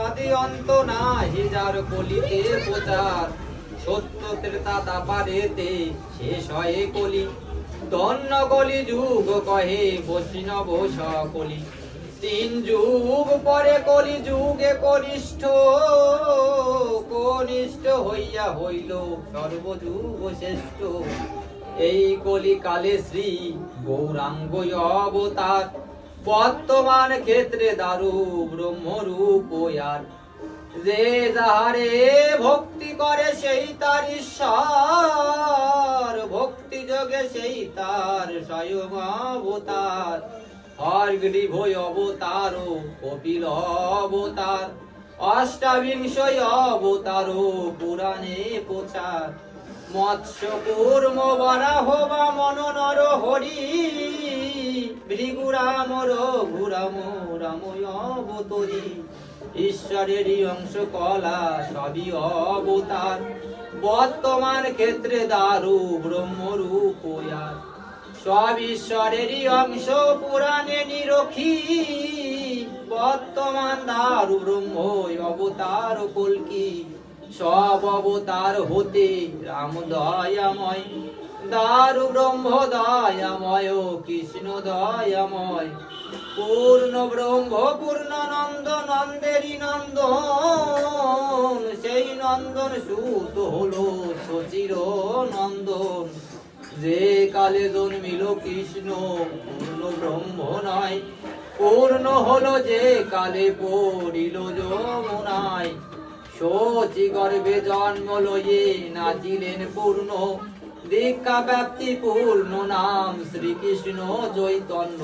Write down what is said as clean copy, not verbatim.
আদি অন্ত নাহি যার কলিতে প্রচার, সত্য ত্রেতা দাপারেতে শেষ হয় কলি। ধন্য কলি যুগ কহে বৈষ্ণব সকলি, তিন যুগ পরে কলি যুগে কনিষ্ঠ, কনিষ্ঠ হইয়া হইল সর্বযুগ শ্রেষ্ঠ। এই কলি কালে শ্রী গৌরাঙ্গ অবতার, বর্তমান ক্ষেত্রে দারু ব্রহ্মরূপ আর। যে যাহারে ভক্তি করে সেই তার ঈশ্বর, ভক্তি যোগে সেই তার স্বয়ং অবতার। হরগ্রীব অবতার কপিল অবতার, অষ্টাবিংশ অবতার পুরাণে প্রচার। মৎস্য কুর্ম বরাহ বামন নর হরি, ভৃগুরাম রঘুরাম রাম অবতরী। ঈশ্বরেরই অংশ কলা সবই অবতার, বর্তমান ক্ষেত্রে দারু ব্রহ্মরূপ আর। সব ঈশ্বরেরই অংশ পুরাণে নিরখি, বর্তমান দারু ব্রহ্ম অবতার কল্কি। সব অবতার হতে রাম দয়াময়, দারু ব্রহ্ম দয়াময়, কৃষ্ণ দয়াময়। পূর্ণ ব্রহ্ম পূর্ণ নন্দ, নন্দেরই নন্দন, সেই নন্দন সুত হলো শচির নন্দন। যে কালে জন্মিল কৃষ্ণ পূর্ণ ব্রহ্ম নয়, পূর্ণ হলো যে কালে পড়িল যমুনায়। শচী গর্ভে জন্ম লয়ে নাচিলেন পূর্ণ, দীক্ষা ব্যাপ্তি পূর্ণ নাম শ্রীকৃষ্ণ চৈতন্য।